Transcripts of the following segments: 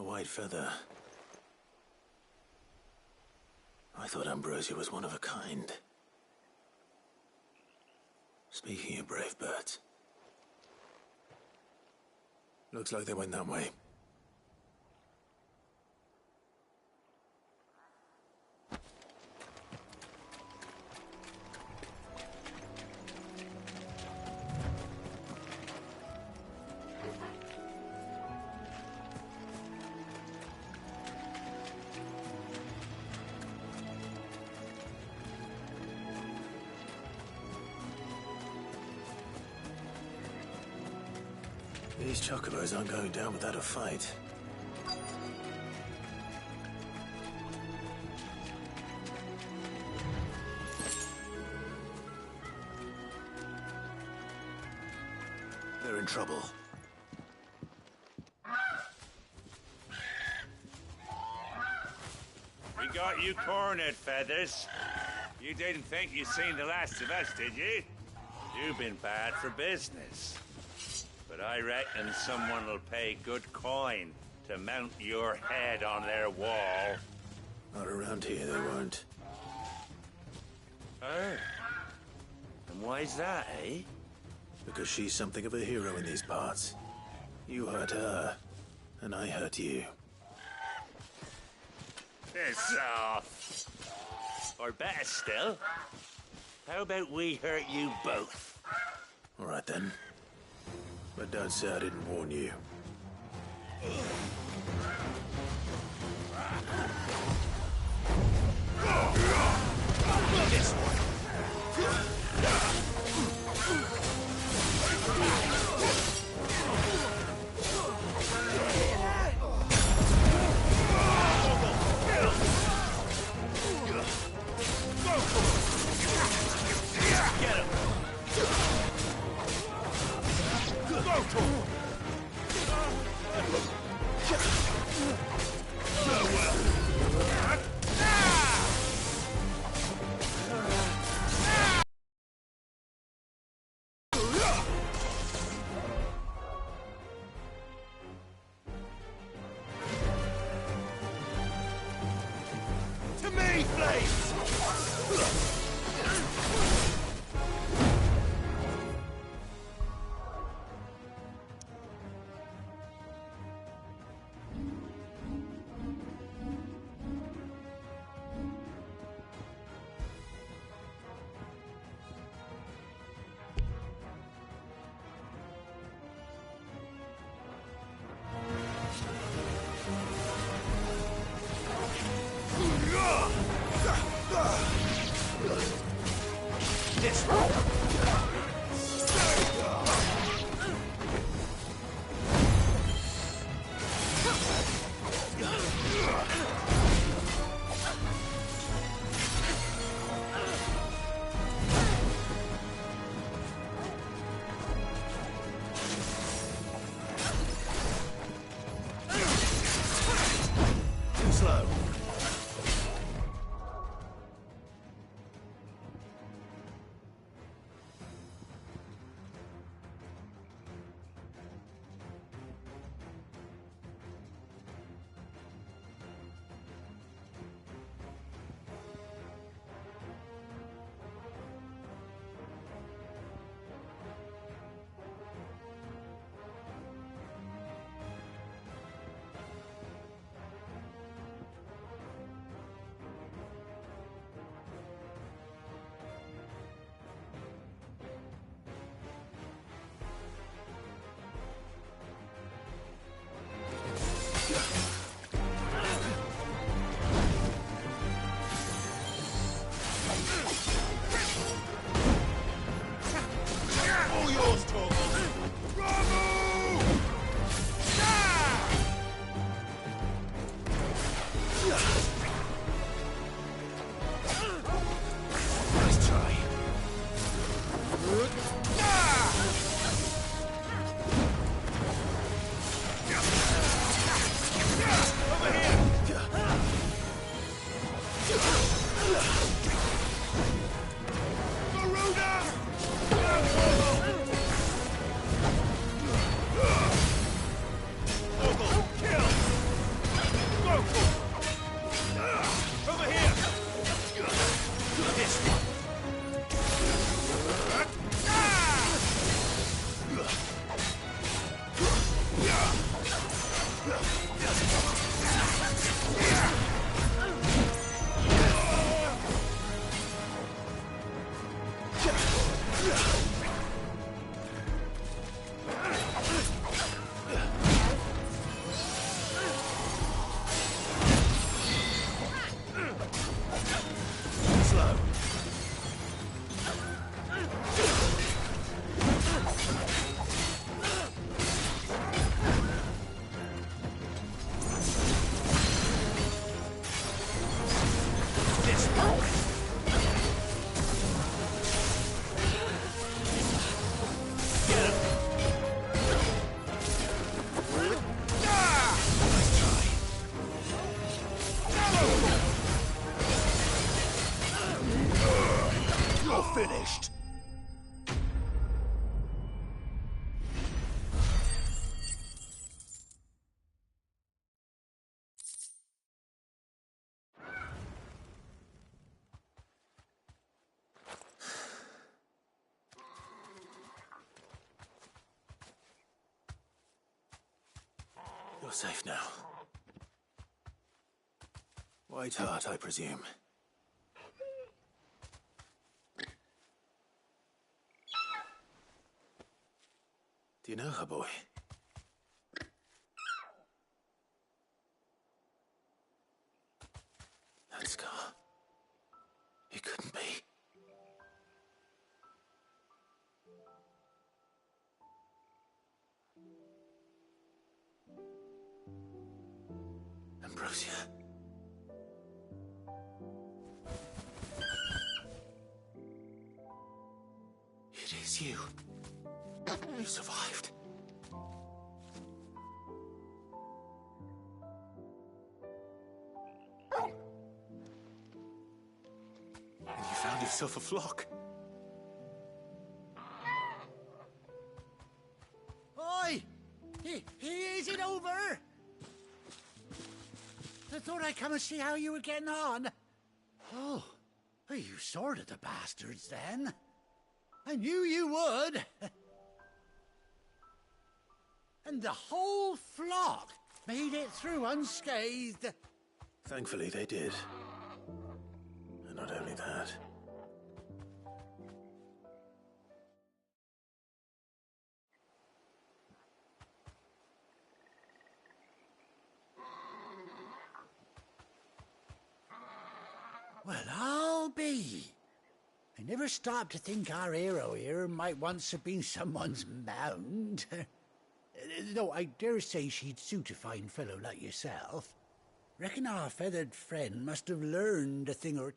white feather. I thought Ambrosia was one of a kind. Speaking of brave birds, looks like they went that way. These chocobos aren't going down without a fight. They're in trouble. We got you cornered, Feathers. You didn't think you'd seen the last of us, did you? You've been bad for business. But I reckon someone will pay good coin to mount your head on their wall. Not around here, they won't. Oh? And why's that, eh? Because she's something of a hero in these parts. You hurt her, and I hurt you. Piss off. Or better still, how about we hurt you both? All right, then. But don't say I didn't warn you. This one. Get him. To me, please! This one. Too slow. All yours, Torvald! Bravo! Nice try. Over here! Kill! finished. You're safe now. White Hart, I presume. Do you know her, boy? That scar. It couldn't be. Ambrosia. It is you. You survived. And you found yourself a flock. Oi! Is it over? I thought I'd come and see how you were getting on. Oh, you sorted the bastards then. I knew you would. And the whole flock made it through unscathed. Thankfully, they did. And not only that. Well, I'll be. I never stopped to think our hero here might once have been someone's mount. Though I dare say she'd suit a fine fellow like yourself. Reckon our feathered friend must have learned a thing or...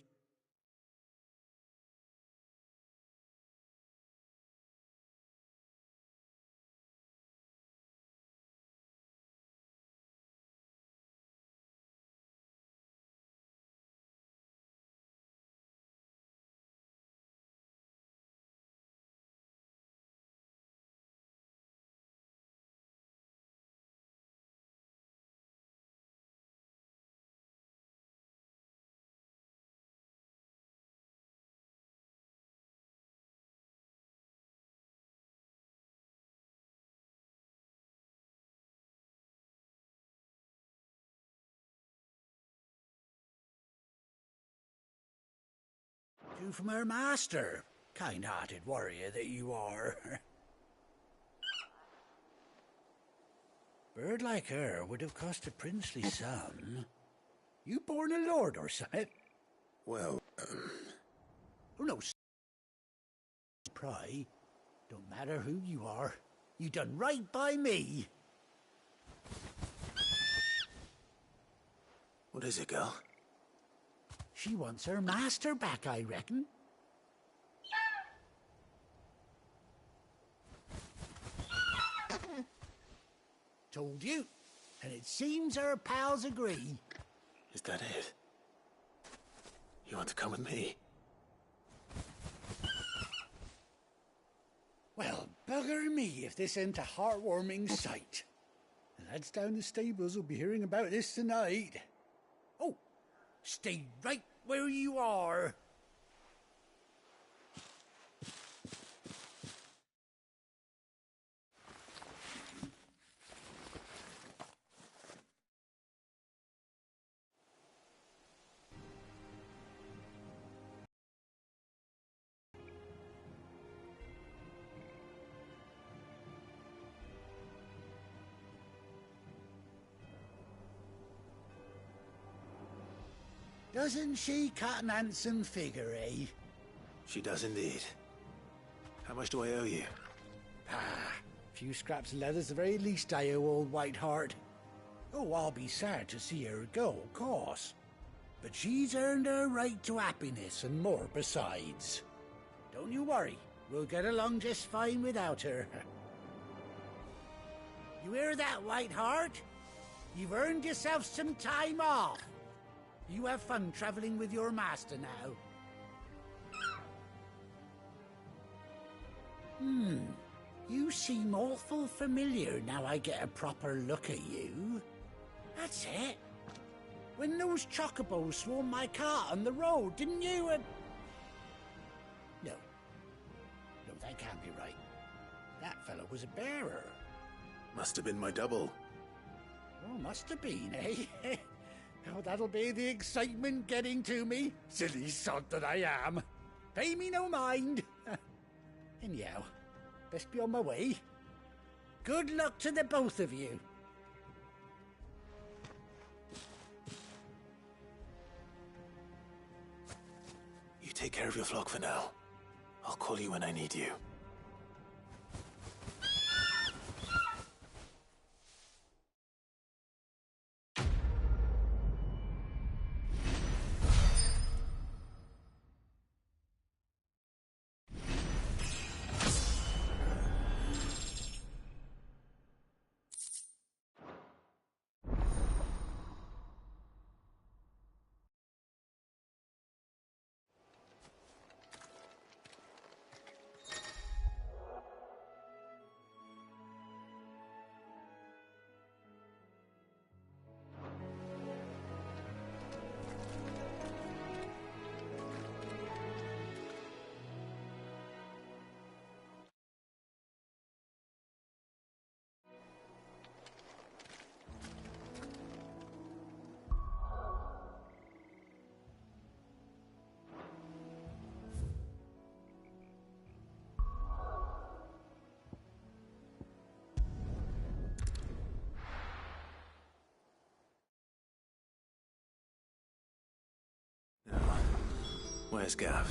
You from her master, kind-hearted warrior that you are. Bird like her would have cost a princely sum. You born a lord or something? Well, Oh no, pry. Don't matter who you are. You done right by me. what is it, girl? She wants her master back, I reckon. Told you. And it seems her pals agree. Is that it? You want to come with me? Well, bugger me if this ain't a heartwarming sight. The lads down the stables will be hearing about this tonight. Oh, stay right where you are. Doesn't she cut an handsome figure, eh? She does indeed. How much do I owe you? Ah, a few scraps of leather's the very least I owe old White Hart. Oh, I'll be sad to see her go, of course. But she's earned her right to happiness and more besides. Don't you worry, we'll get along just fine without her. You hear that, White Hart? You've earned yourself some time off. You have fun traveling with your master now. You seem awful familiar now I get a proper look at you. That's it. When those chocobos swarmed my car on the road, didn't you? No. No, that can't be right. That fellow was a bearer. Must have been my double. Oh, must have been, eh? Oh, that'll be the excitement getting to me. Silly sod that I am. Pay me no mind. Anyhow, best be on my way. Good luck to the both of you. You take care of your flock for now. I'll call you when I need you. Where's Gav?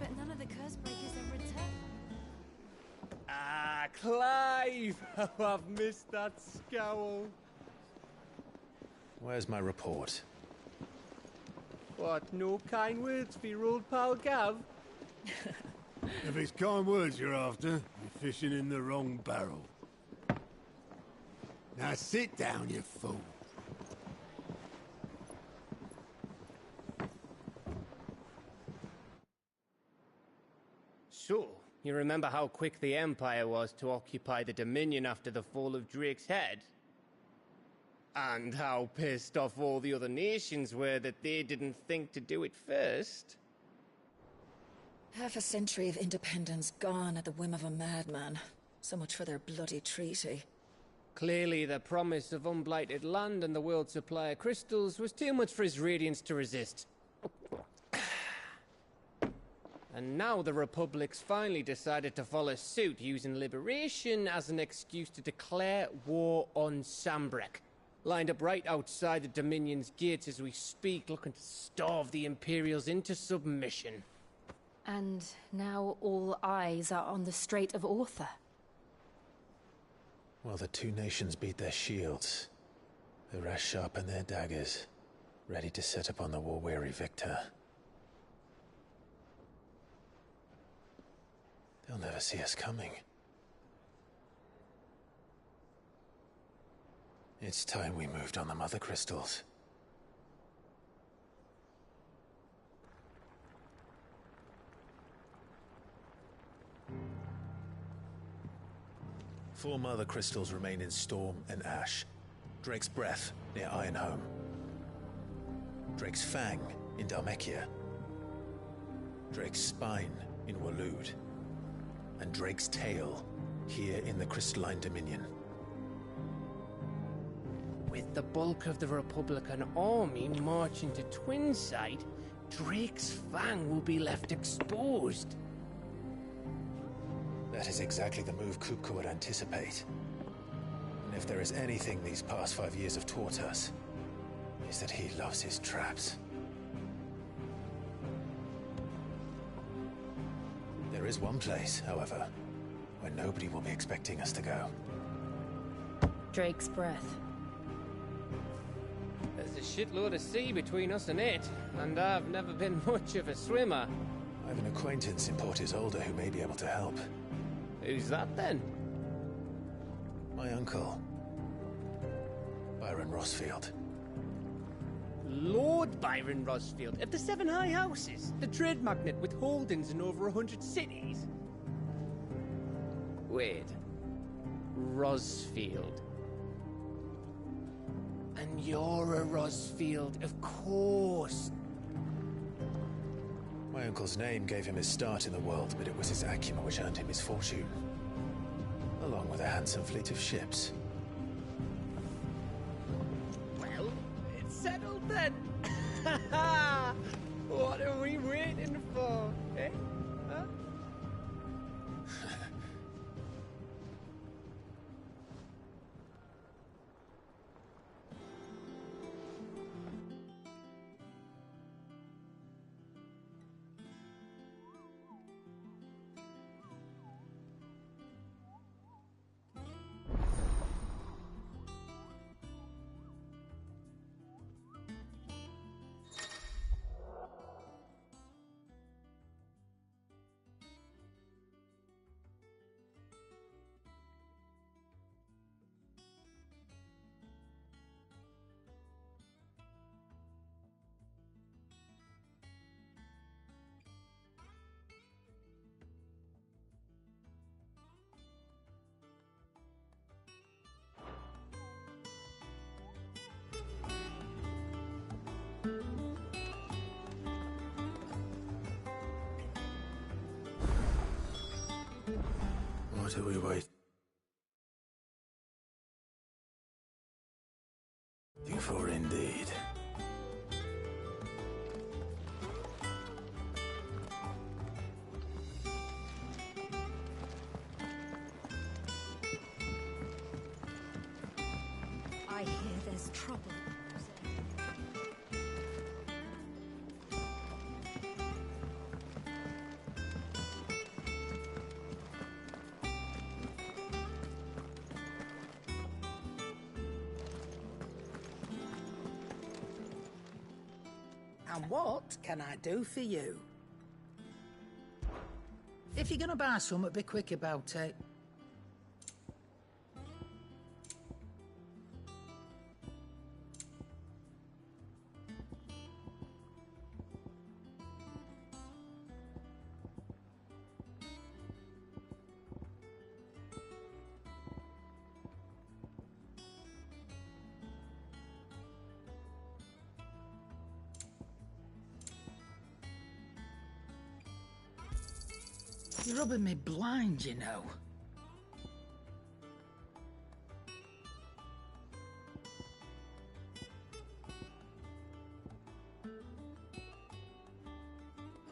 But none of the curse breakers have returned. Ah, Clive! Oh, I've missed that scowl. Where's my report? What, no kind words for your old pal Gav? If it's kind words you're after, you're fishing in the wrong barrel. Now sit down, you fool. So, you remember how quick the Empire was to occupy the Dominion after the fall of Drake's head? And how pissed off all the other nations were that they didn't think to do it first? Half a century of independence gone at the whim of a madman. So much for their bloody treaty. Clearly, the promise of unblighted land and the world's supply of crystals was too much for his radiance to resist. And now the Republic's finally decided to follow suit, using liberation as an excuse to declare war on Sambrek. Lined up right outside the Dominion's gates as we speak, looking to starve the Imperials into submission. And now all eyes are on the Strait of Author. Well, the two nations beat their shields. The rest sharpen their daggers, ready to set upon the war-weary victor. They'll never see us coming. It's time we moved on the mother crystals. Four mother crystals remain in Storm and Ash. Drake's Breath near Ironhome. Drake's Fang in Dhalmekia. Drake's Spine in Waloed. And Drake's Tail here in the Crystalline Dominion. With the bulk of the Republican army marching to Twinside, Drake's Fang will be left exposed. That is exactly the move Kupka would anticipate. And if there is anything these past 5 years have taught us, is that he loves his traps. There is one place, however, where nobody will be expecting us to go. Drake's Breath. There's a shitload of sea between us and it, and I've never been much of a swimmer. I have an acquaintance in Port Isolde who may be able to help. Who's that then? My uncle, Byron Rossfield. Lord Byron Rosfield of the Seven High Houses, the trade magnate with holdings in over 100 cities. Wait, Rosfield. And you're a Rosfield, of course. My uncle's name gave him his start in the world, but it was his acumen which earned him his fortune, along with a handsome fleet of ships. Well, it's settled then. What are we waiting for, eh? Huh? What do we wait for, indeed? I hear there's trouble. And what can I do for you? If you're gonna buy something, be quick about it. You're rubbing me blind, you know.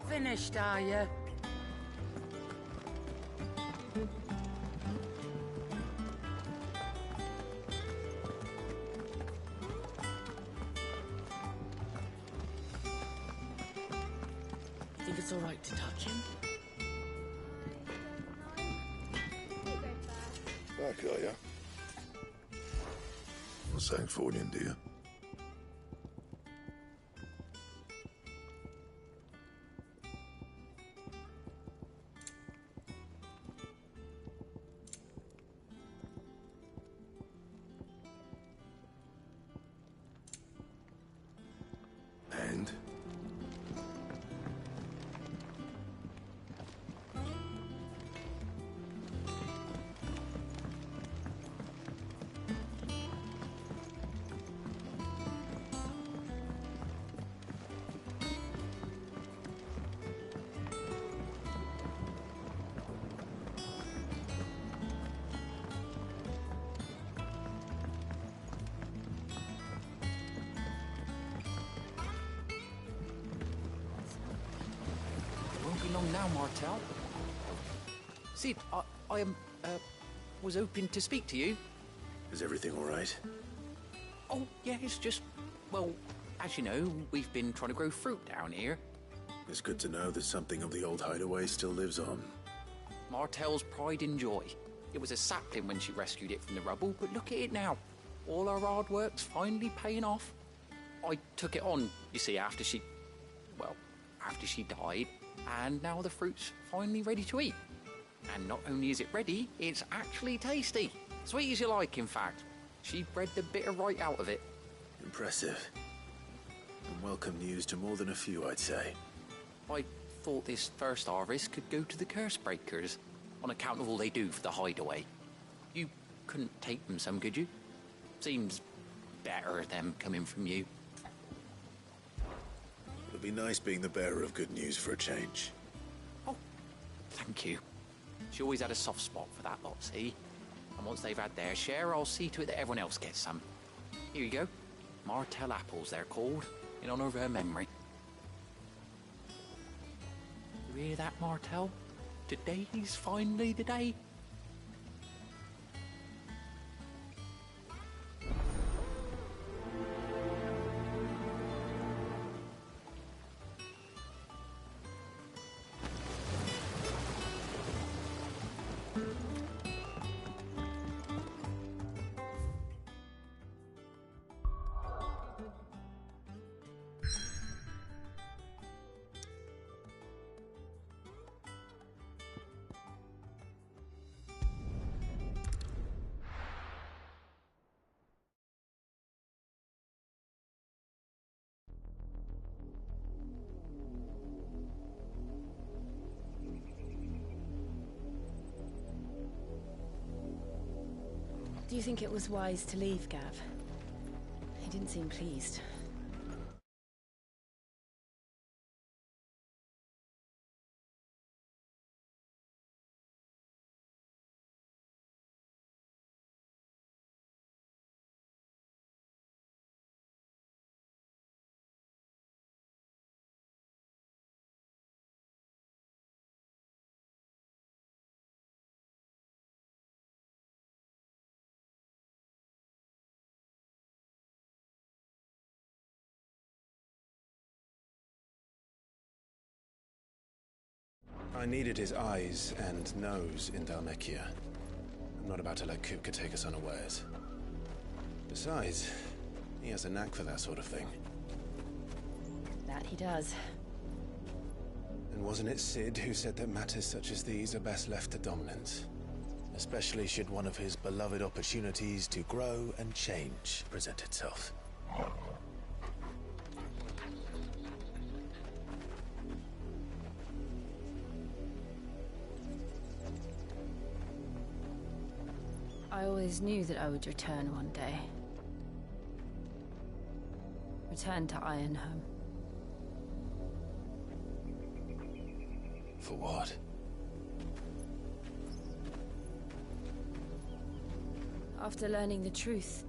Finished, are you? Think it's all right to touch him? Back, are ya? What's that for you, dear? And? Won't be long now, Martel. Sid, I was hoping to speak to you. Is everything all right? Oh, yeah, it's just, well, as you know, we've been trying to grow fruit down here. It's good to know that something of the old hideaway still lives on. Martel's pride and joy. It was a sapling when she rescued it from the rubble, but look at it now. All our hard work's finally paying off. I took it on, you see, after she died, and now the fruit's finally ready to eat. And not only is it ready, it's actually tasty. Sweet as you like, in fact. She bred the bitter right out of it. Impressive. And welcome news to more than a few, I'd say. I thought this first harvest could go to the curse breakers, on account of all they do for the hideaway. You couldn't take them some, could you? Seems better them coming from you. It'll be nice being the bearer of good news for a change. Oh, thank you. She always had a soft spot for that lot, see? And once they've had their share, I'll see to it that everyone else gets some. Here you go. Martell apples, they're called, in honor of her memory. You hear that, Martell? Today's finally the day. Do you think it was wise to leave, Gav? He didn't seem pleased. I needed his eyes and nose in Dhalmekia. I'm not about to let Kupka take us unawares. Besides, he has a knack for that sort of thing. That he does. And wasn't it Sid who said that matters such as these are best left to dominance? Especially should one of his beloved opportunities to grow and change present itself. I always knew that I would return one day. Return to Ironhome. For what? After learning the truth,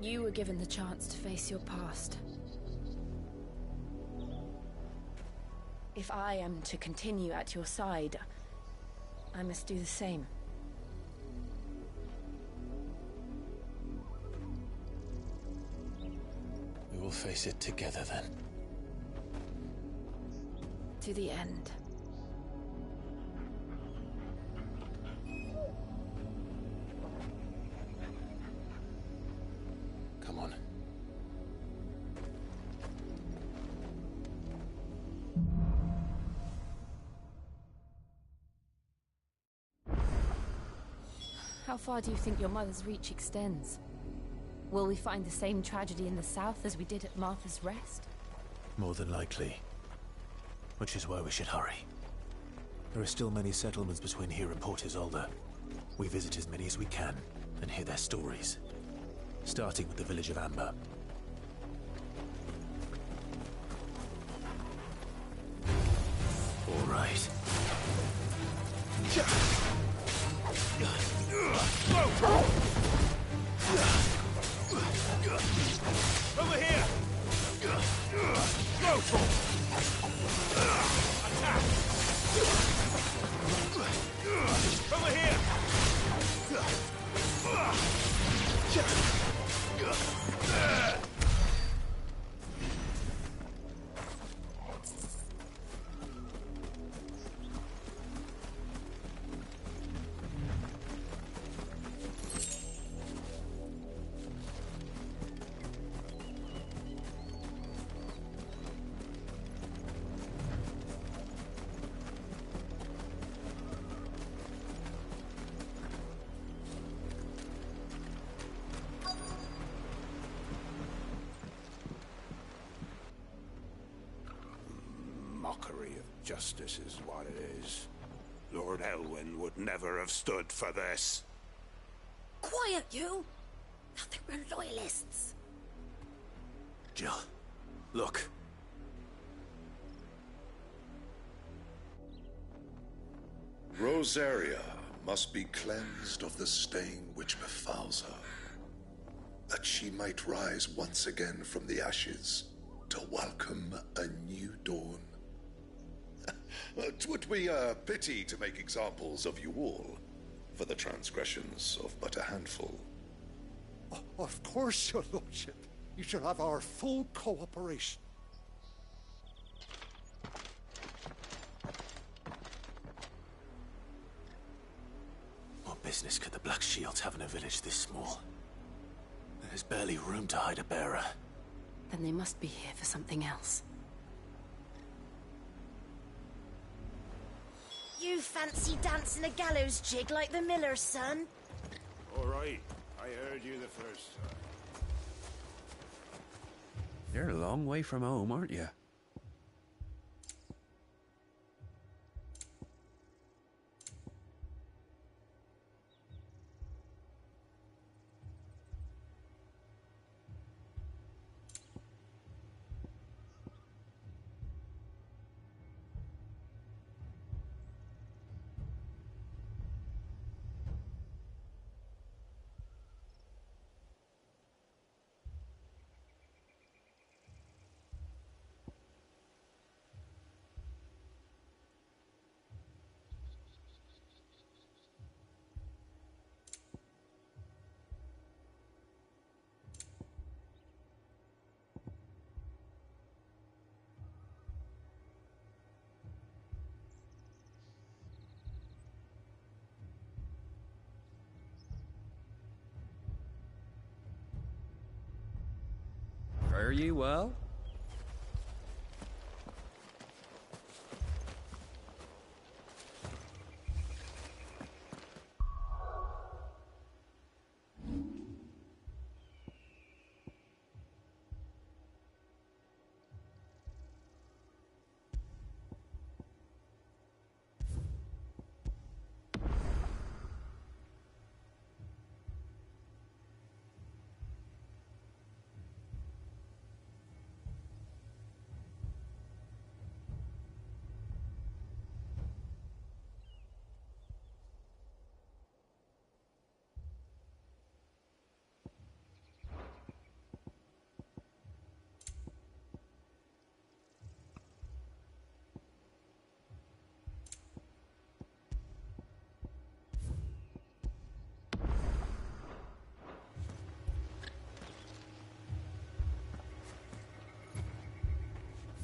you were given the chance to face your past. If I am to continue at your side, I must do the same. We will face it together then. To the end. Come on. How far do you think your mother's reach extends? Will we find the same tragedy in the south as we did at Martha's Rest? More than likely. Which is why we should hurry. There are still many settlements between here and Port Isolde. We visit as many as we can and hear their stories. Starting with the village of Amber. All right. Over here! Go! Attack! Over here! Justice is what it is. Lord Elwyn would never have stood for this. Quiet, you! Nothing, we're loyalists. Jill, look. Rosaria must be cleansed of the stain which befouls her, that she might rise once again from the ashes to welcome a new dawn. 'Twould be a pity to make examples of you all for the transgressions of but a handful. Of course, your lordship. You shall have our full cooperation. What business could the Black Shields have in a village this small? There's barely room to hide a bearer. Then they must be here for something else. You fancy dancing a gallows jig like the miller's son? All right, I heard you the first time. You're a long way from home, aren't you? Fare ye well?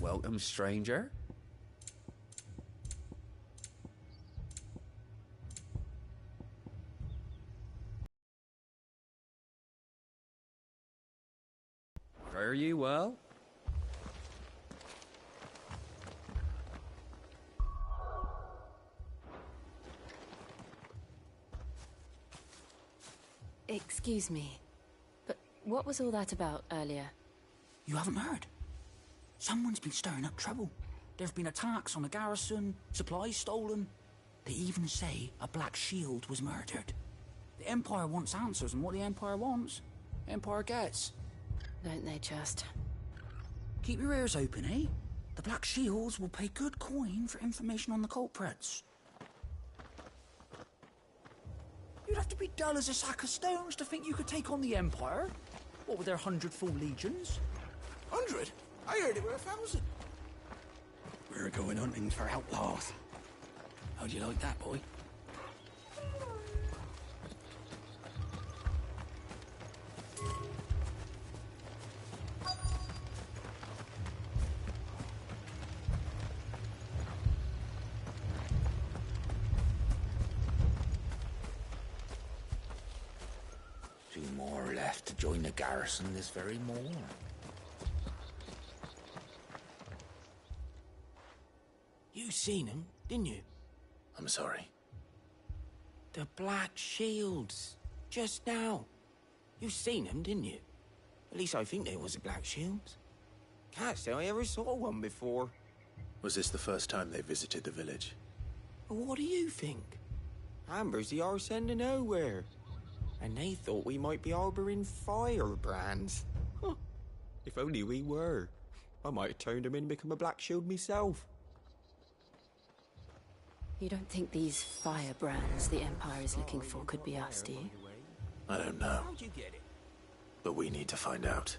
Welcome, stranger. Fare ye well? Excuse me, but what was all that about earlier? You haven't heard? Someone's been stirring up trouble. There have been attacks on the garrison, supplies stolen. They even say a Black Shield was murdered. The Empire wants answers, and what the Empire wants, Empire gets. Don't they just? Keep your ears open, eh? The Black Shields will pay good coin for information on the culprits. You'd have to be dull as a sack of stones to think you could take on the Empire. What with their 100 full legions? 100? I heard it were 1,000. We're going hunting for outlaws. How'd you like that, boy? Two more left to join the garrison this very morning. You seen him, didn't you? I'm sorry. The Black Shields. Just now. You seen them, didn't you? At least I think they was the Black Shields. Can't say I ever saw one before. Was this the first time they visited the village? What do you think? Amber's the arse end of nowhere. And they thought we might be harbouring firebrands. Huh. If only we were. I might have turned them in and become a Black Shield myself. You don't think these firebrands the Empire is looking for could be us, do you? I don't know. How'd you get it? But we need to find out.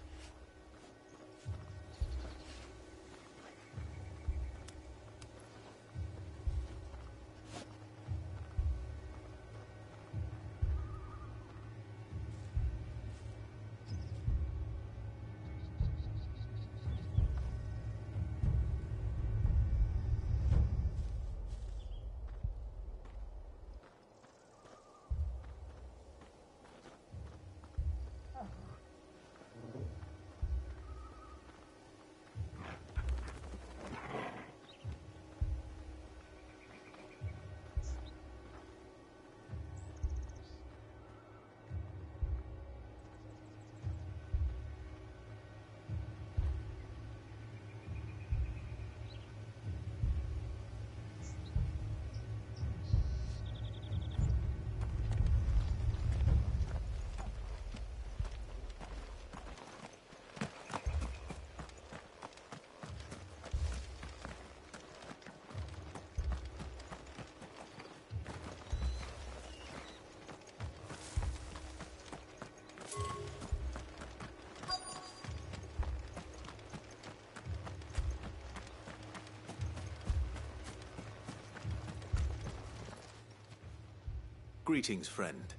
Greetings, friend.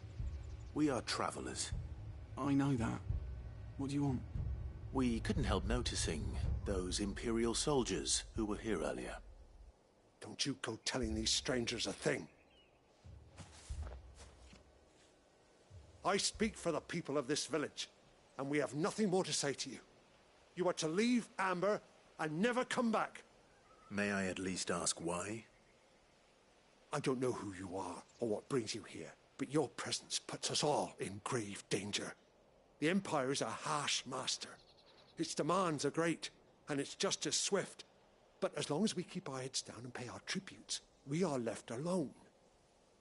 We are travelers. I know that. What do you want? We couldn't help noticing those Imperial soldiers who were here earlier. Don't you go telling these strangers a thing. I speak for the people of this village, and we have nothing more to say to you. You are to leave Amber and never come back. May I at least ask why? I don't know who you are or what brings you here, but your presence puts us all in grave danger. The Empire is a harsh master. Its demands are great, and its justice swift. But as long as we keep our heads down and pay our tributes, we are left alone.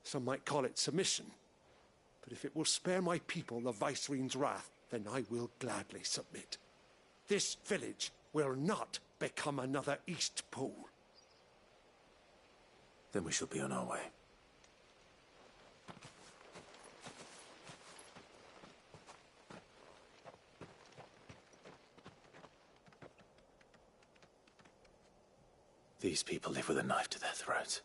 Some might call it submission. But if it will spare my people the Viceroy's wrath, then I will gladly submit. This village will not become another East Pool. Then we shall be on our way. These people live with a knife to their throats.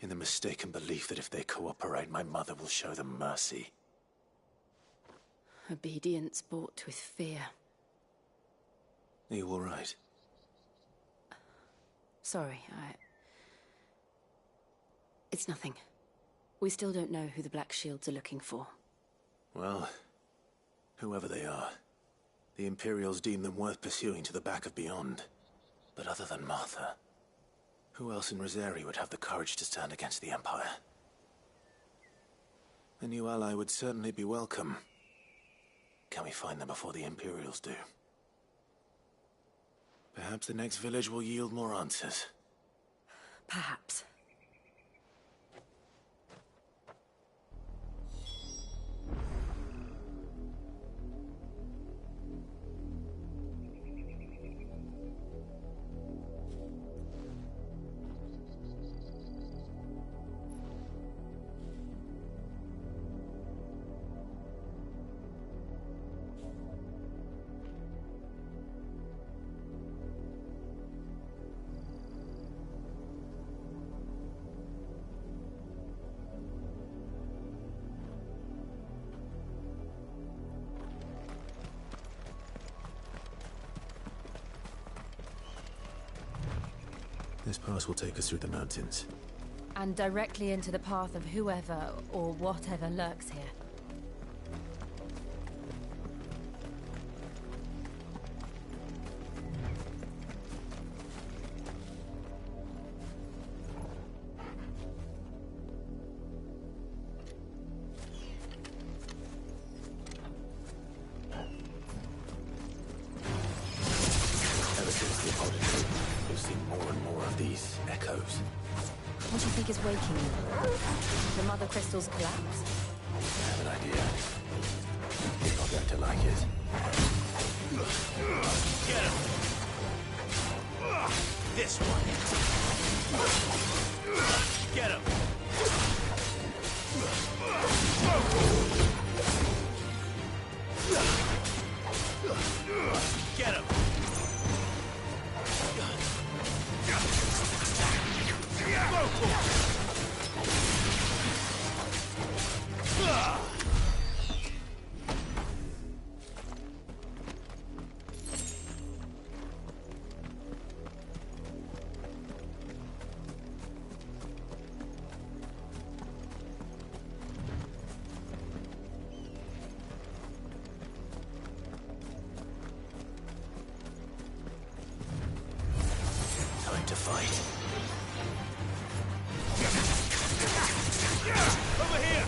In the mistaken belief that if they cooperate, my mother will show them mercy. Obedience bought with fear. Are you all right? Sorry, It's nothing. We still don't know who the Black Shields are looking for. Well, whoever they are, the Imperials deem them worth pursuing to the back of beyond. But other than Martha, who else in Rosari would have the courage to stand against the Empire? A new ally would certainly be welcome. Can we find them before the Imperials do? Perhaps the next village will yield more answers. Perhaps. This pass will take us through the mountains. And directly into the path of whoever or whatever lurks here. think is waking you? The mother crystal's collapse? I have an idea. You're not going to like it. Get him! This one. Get him! Get him! Time to fight. Over here!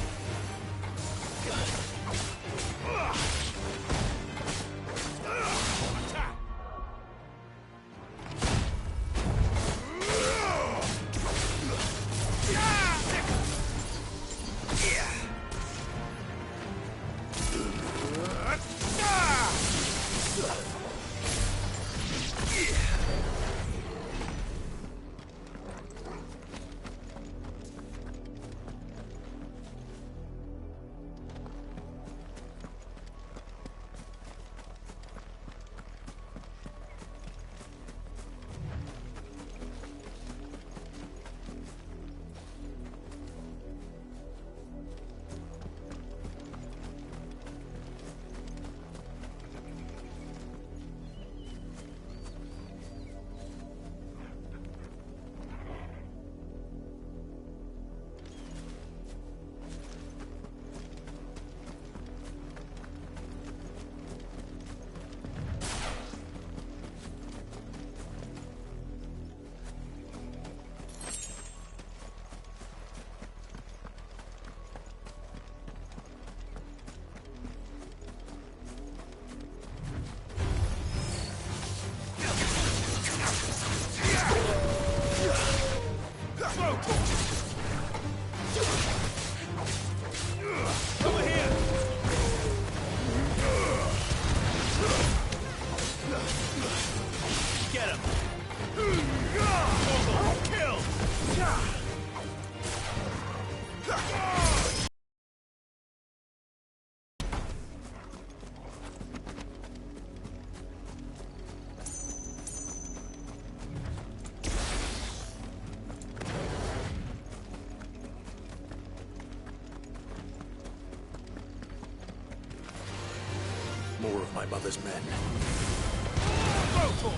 More of my mother's men. It's over.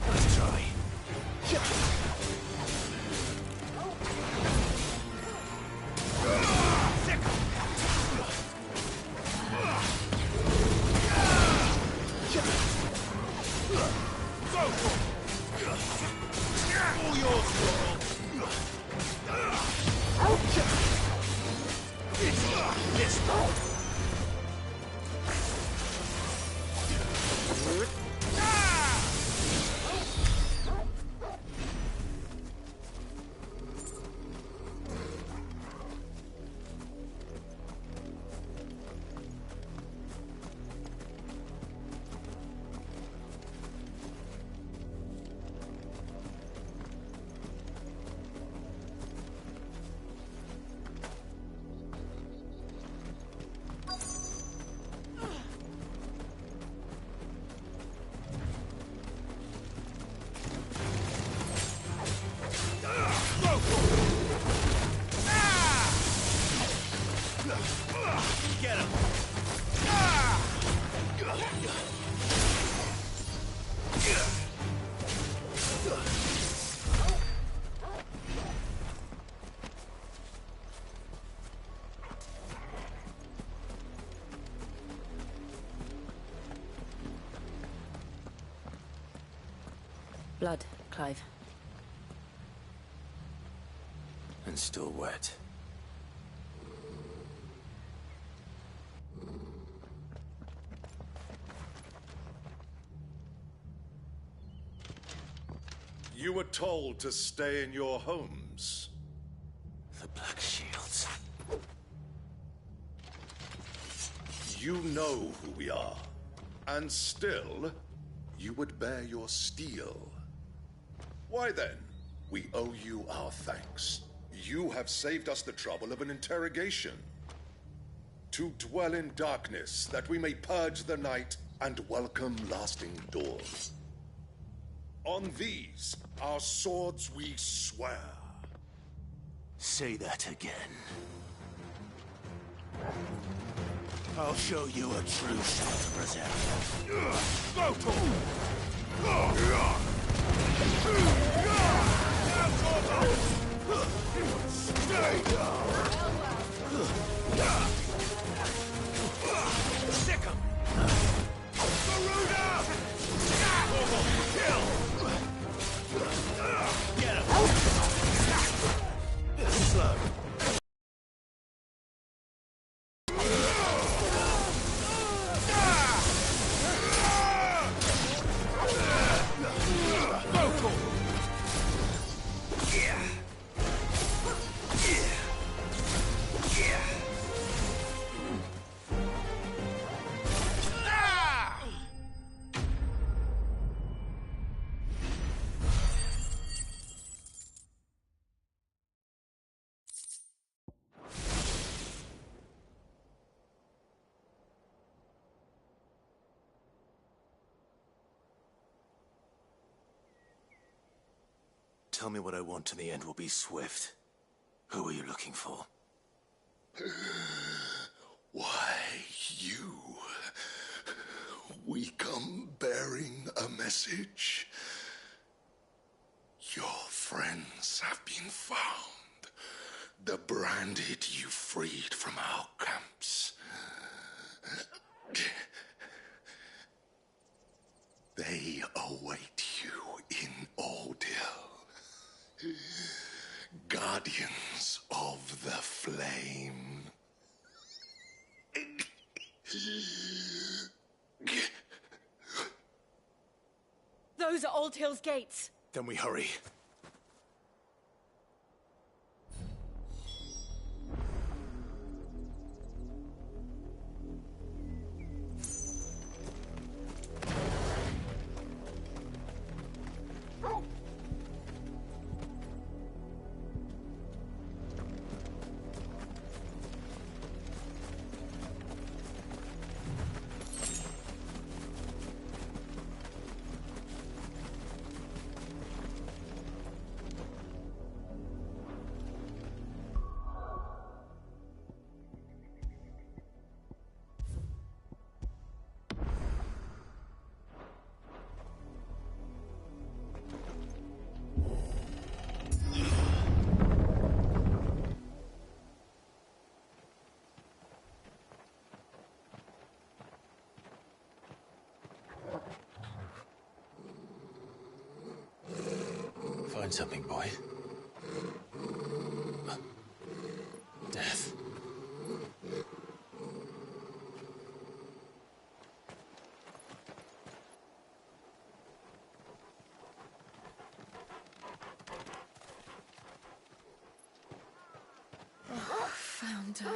Let's try. All yours, this one. Get him! Blood, Clive. And still wet. You were told to stay in your homes. The Black Shields. You know who we are. And still, you would bear your steel. Why then? We owe you our thanks. You have saved us the trouble of an interrogation. To dwell in darkness, that we may purge the night and welcome lasting dawn. On these, our swords we swear. Say that again. I'll show you a true self-preserve. Go to him! Stay down! Stick him! Garuda! Kill! Get him! Slow. Tell me what I want and the end will be swift. Who are you looking for? Why, you. We come bearing a message. Your friends have been found. The branded you freed from our camps. They await you in Ordeal. Guardians of the Flame. Those are Old Hill's gates. Then we hurry. Find something, boy. Death. Oh, found her.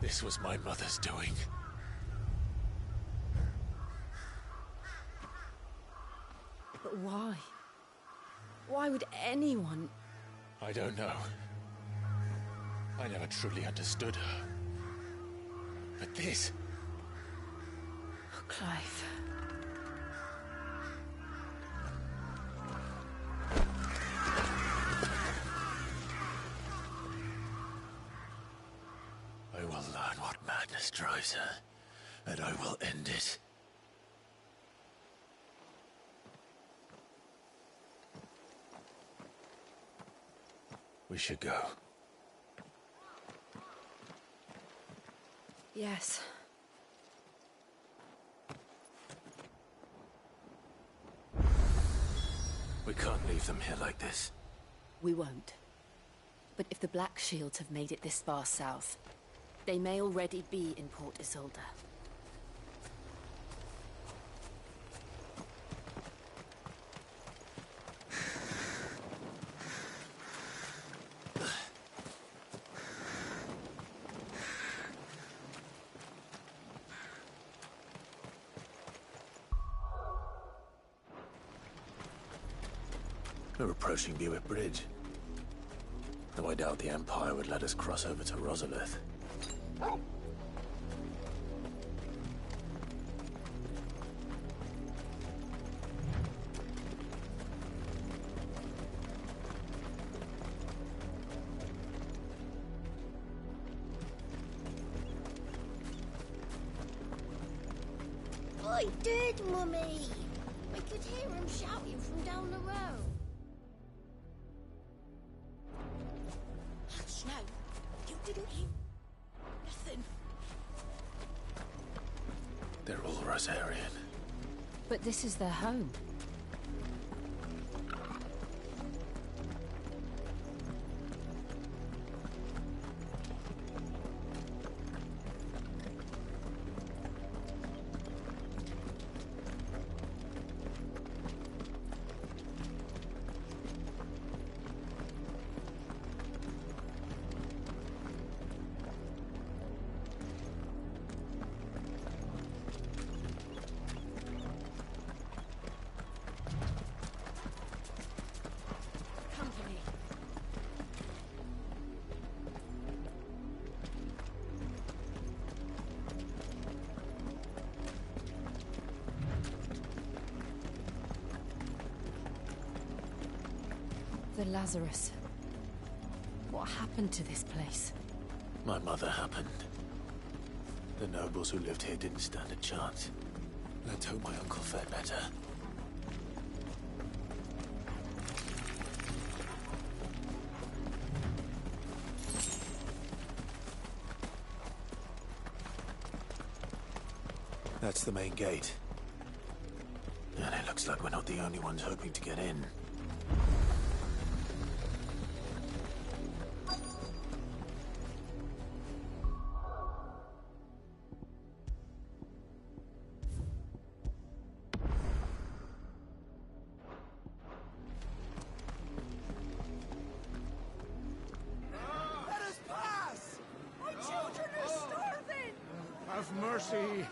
This was my mother's doing. But why? Why would anyone... I don't know. I never truly understood her. But this... Oh, Clive. Kaiser, and I will end it. We should go. Yes. We can't leave them here like this. We won't. But if the Black Shields have made it this far south, they may already be in Port Isolde. We're approaching Buick Bridge. Though I doubt the Empire would let us cross over to Rosalith. I did, Mummy! I could hear him shouting from down the road. Hush, no. You didn't hear nothing. They're all Rosarian. But this is their home. The Lazarus. What happened to this place? My mother happened. The nobles who lived here didn't stand a chance. Let's hope my uncle fared better. That's the main gate. And it looks like we're not the only ones hoping to get in. Let us pass! My children are starving! Have mercy.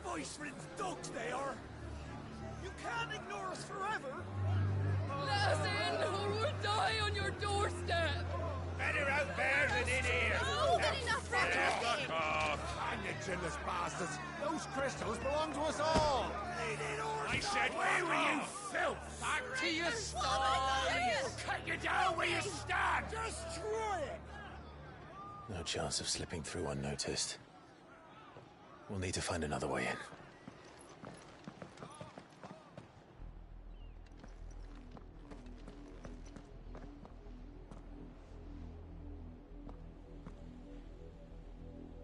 Voice-ridden dogs they are! You can't ignore us forever! Let us in, or we'll die on your doorstep! Better out there than in here! Oh, good enough for Fuck off! Hang you chinless bastards. Those crystals belong to us all. I said, where were you, filth? Back to your stall! We'll cut you down where you stand! Destroy it! No chance of slipping through unnoticed. We'll need to find another way in.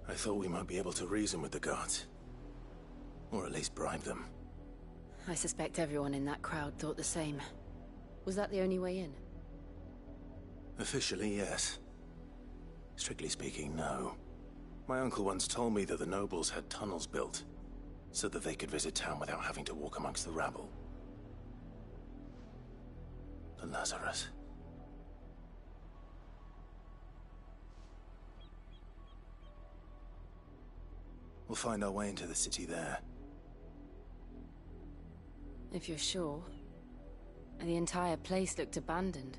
I thought we might be able to reason with the guards. Or at least bribe them. I suspect everyone in that crowd thought the same. Was that the only way in? Officially, yes. Strictly speaking, no. My uncle once told me that the nobles had tunnels built, so that they could visit town without having to walk amongst the rabble. The Lazarus. We'll find our way into the city there. If you're sure. The entire place looked abandoned.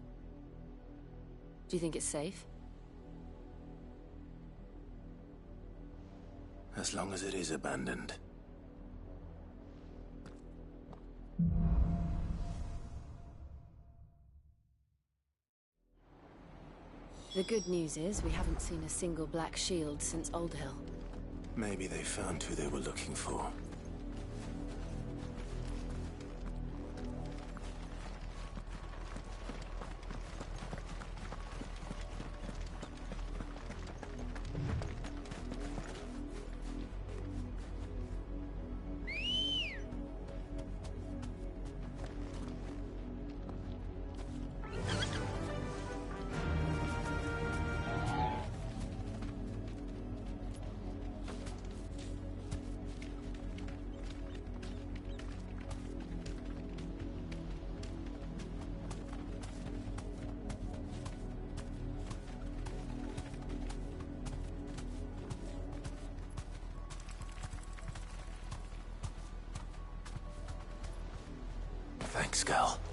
Do you think it's safe? As long as it is abandoned. The good news is we haven't seen a single black shield since Old Hill. Maybe they found who they were looking for. Thanks, Gal.